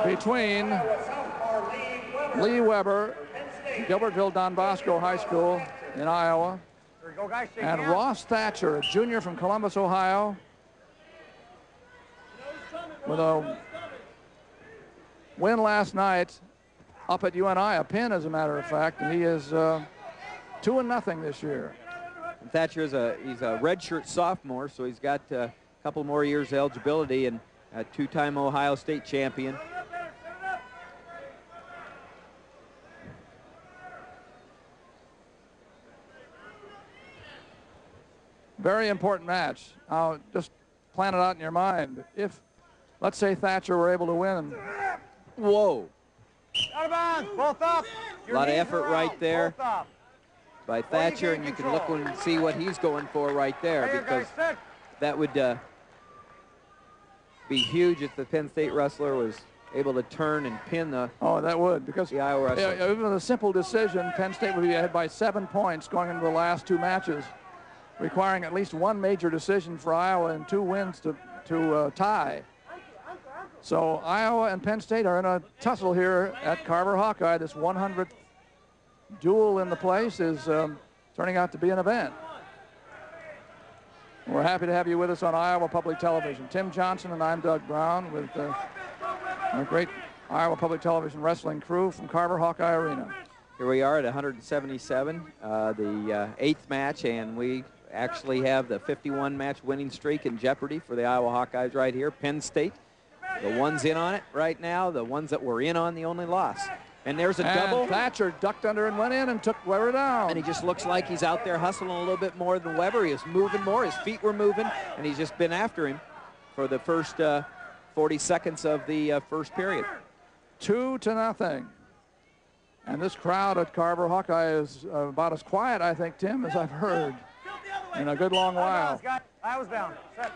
between Lee Weber, Gilbertville Don Bosco High School in Iowa, and Ross Thatcher, a junior from Columbus, Ohio, with a win last night up at UNI, a pin as a matter of fact, and he is 2-0 this year. And Thatcher is he's a redshirt sophomore, so he's got a couple more years of eligibility, and a two-time Ohio State champion. Very important match. Just plan it out in your mind. If, let's say, Thatcher were able to win. Whoa. Out of bounds, both up. A lot of effort right there by Thatcher, and you can look and see what he's going for right there, because that would be huge if the Penn State wrestler was able to turn and pin the that would, because the Iowa wrestler. Even with a simple decision, Penn State would be ahead by 7 points going into the last 2 matches, requiring at least 1 major decision for Iowa and 2 wins to tie. So Iowa and Penn State are in a tussle here at Carver Hawkeye. This 100th duel in the place is turning out to be an event. We're happy to have you with us on Iowa Public Television. Tim Johnson and I'm Doug Brown with our great Iowa Public Television wrestling crew from Carver Hawkeye Arena. Here we are at 177, the 8th match, and we actually have the 51-match winning streak in jeopardy for the Iowa Hawkeyes right here. Penn State, the ones in on it right now, the ones that were in on the only loss. And there's a double. Thatcher ducked under and went in and took Weber down. And he just looks like he's out there hustling a little bit more than Weber. He was moving more, his feet were moving, and he's just been after him for the first 40 seconds of the first period. 2-0. And this crowd at Carver Hawkeye is about as quiet, I think, Tim, as I've heard in a good long while. I was down. Set.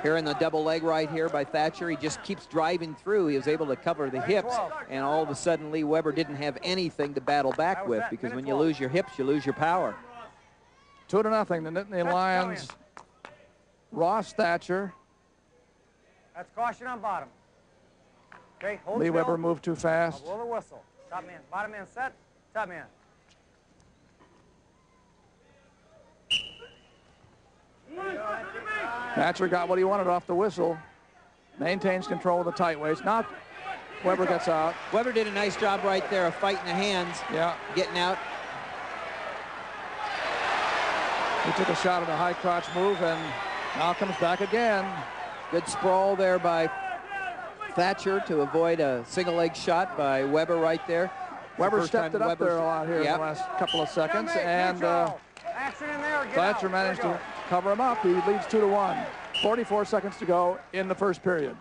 Here in the double leg right here by Thatcher, he just keeps driving through. He was able to cover the hips, and all of a sudden Lee Weber didn't have anything to battle back with, because when you lose your hips, you lose your power. 2-0, the Nittany Lions. Ross Thatcher. That's caution on bottom. Okay, hold Lee still. Weber moved too fast. I'll blow the whistle. Top man, bottom man set, top man. Thatcher got what he wanted off the whistle. Maintains control of the tight waist. Now Weber gets out. Weber did a nice job right there of fighting the hands. Yeah. Getting out. He took a shot at a high crotch move and now comes back again. Good sprawl there by Thatcher to avoid a single leg shot by Weber right there. Weber stepped it up there a lot here in the last couple of seconds, and Thatcher managed to cover him up. He leads 2-1. 44 seconds to go in the first period.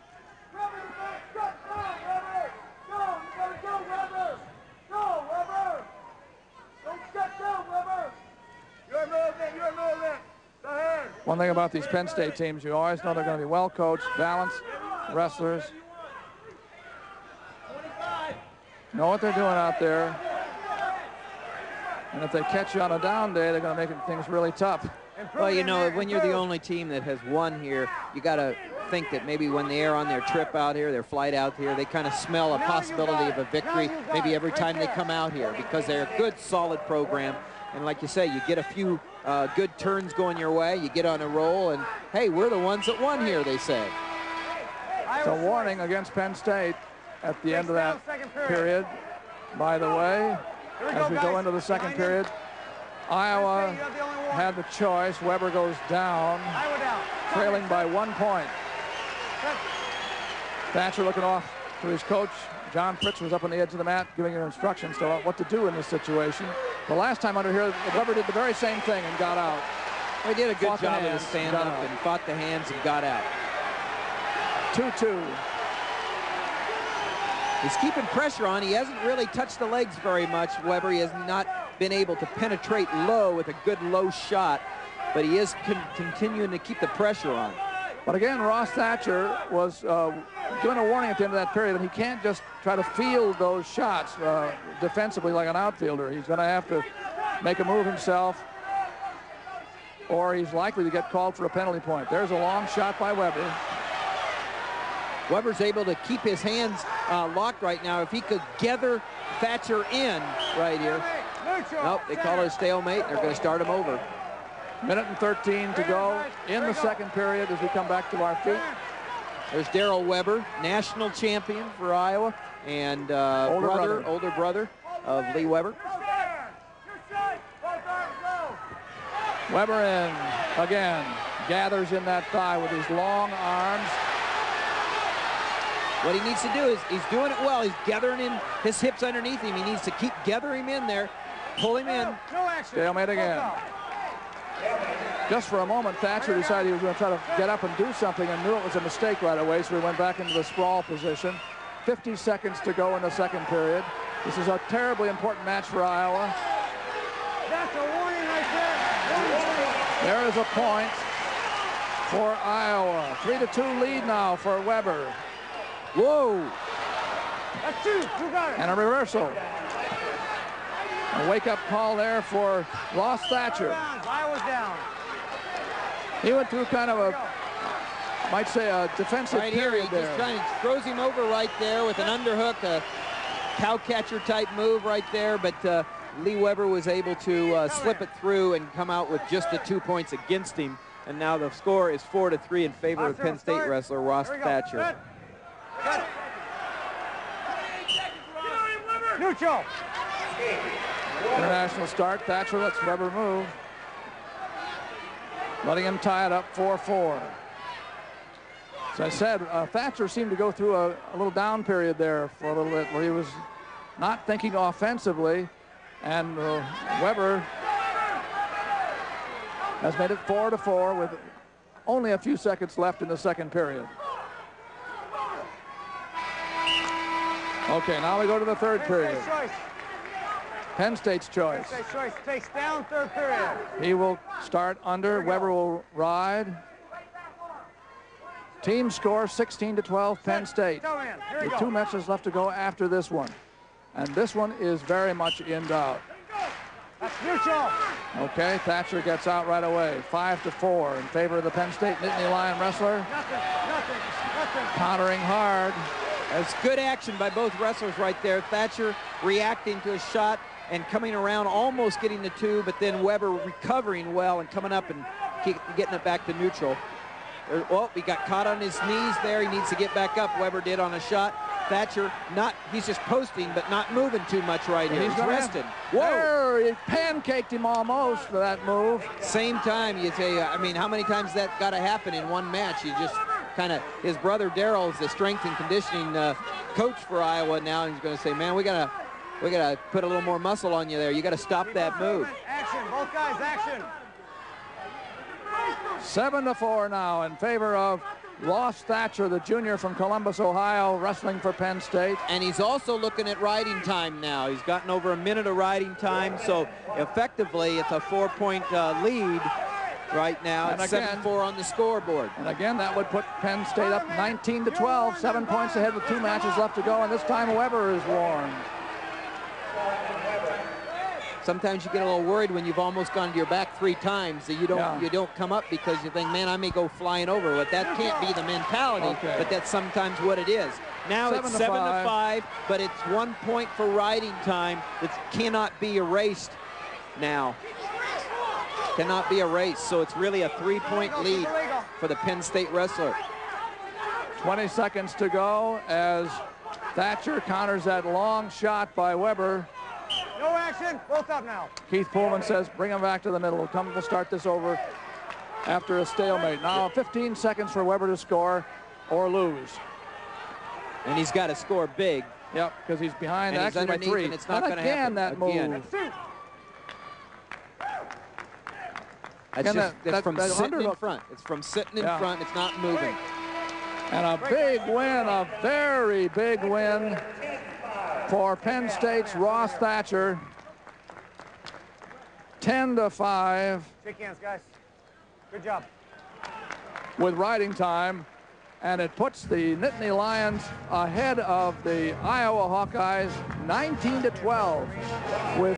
One thing about these Penn State teams, you always know they're going to be well coached, balanced wrestlers. Know what they're doing out there. And if they catch you on a down day, they're going to make things really tough. Well, you know, when you're the only team that has won here, you got to think that maybe when they are on their trip out here, their flight out here, they kind of smell a possibility of a victory maybe every time they come out here, because they're a good, solid program. And like you say, you get a few good turns going your way, you get on a roll, and hey, we're the ones that won here, they say. It's a warning against Penn State at the end of that period. By the way, as we go into the second period, Iowa had the choice. Weber goes down, trailing by 1 point. Thatcher looking off to his coach. John Fritz was up on the edge of the mat giving him instructions to what to do in this situation. The last time under here, Weber did the very same thing and got out. He did a good job of the stand-up and fought the hands and got out. 2-2. He's keeping pressure on. He hasn't really touched the legs very much, Weber. He has not been able to penetrate low with a good low shot, but he is continuing to keep the pressure on. But again, Ross Thatcher was given a warning at the end of that period that he can't just try to field those shots defensively like an outfielder. He's going to have to make a move himself, or he's likely to get called for a penalty point. There's a long shot by Weber. Weber's able to keep his hands locked right now. If he could gather Thatcher in right here. Nope, they call it a stalemate. They're going to start him over. Minute and 13 to go in the second period as we come back to our feet. There's Darrell Weber, national champion for Iowa, and older brother of Lee Weber. Weber in again, gathers in that thigh with his long arms. What he needs to do is, he's doing it well. He's gathering in his hips underneath him. He needs to keep gathering him in there, pull him in. Stalemate again. Just for a moment, Thatcher decided he was going to try to get up and do something and knew it was a mistake right away, so he went back into the sprawl position. 50 seconds to go in the second period. This is a terribly important match for Iowa. That's a warning right there. There is a point for Iowa. 3-2 lead now for Weber. Whoa! That's two. You got it. And a reversal. A wake-up call there for Ross Thatcher. Iowa's down. He went through kind of a, might say, a defensive Right here, period he there. just kind of throws him over right there with an underhook, a cow catcher type move right there, but Lee Weber was able to slip it through and come out with just the 2 points against him. And now the score is 4-3 in favor of Penn State wrestler Ross Thatcher. Neutral. International start. Thatcher lets Weber move, letting him tie it up 4-4. As I said, Thatcher seemed to go through a little down period there for a little bit where he was not thinking offensively, and Weber has made it 4-4 with only a few seconds left in the second period. Okay, now we go to the third period. Penn State's choice. Penn State's choice takes down third period. He will start under. Weber will ride. Team score 16-12 Penn State. With 2 matches left to go after this one. And this one is very much in doubt. That's neutral. Okay, Thatcher gets out right away. 5-4 in favor of the Penn State Nittany Lion wrestler. Nothing. Countering hard. It's good action by both wrestlers right there. Thatcher reacting to a shot and coming around, almost getting the 2, but then Weber recovering well and coming up and getting it back to neutral. Well, he got caught on his knees there. He needs to get back up. Weber did on a shot. Thatcher, he's just posting, but not moving too much right here. He's resting. Whoa! There, he pancaked him almost for that move. Same time, you say, I mean, how many times that got to happen in one match? You just kind of, his brother Darrell is the strength and conditioning coach for Iowa now, and he's going to say, man, we gotta put a little more muscle on you there. You got to stop that move. Action, both guys, action. 7-4 now in favor of Ross Thatcher, the junior from Columbus, Ohio, wrestling for Penn State. And he's also looking at riding time now. He's gotten over a minute of riding time, so effectively it's a 4-point lead right now. It's 7-4 on the scoreboard. And again, that would put Penn State up 19-12, 7 points ahead with 2 matches left to go, and this time Weber is warned. Sometimes you get a little worried when you've almost gone to your back 3 times that you don't come up because you think, man, I may go flying over. But that can't be the mentality, but that's sometimes what it is. Now it's 7-5, but it's 1 point for riding time that cannot be erased now. Cannot be erased, so it's really a 3-point lead for the Penn State wrestler. 20 seconds to go as Thatcher counters that long shot by Weber. No action, both up now. Keith Pullman says, bring him back to the middle. We'll start this over after a stalemate. Now 15 seconds for Weber to score or lose. And he's got to score big. Yep, because he's behind and actually by 3. And it's not going to happen. That move. That's from sitting in front. It's from sitting in front. It's not moving. And a big win, a very big win for Penn State's Ross Thatcher. 10-5. Shake hands, guys. Good job. With riding time, and it puts the Nittany Lions ahead of the Iowa Hawkeyes 19-12 with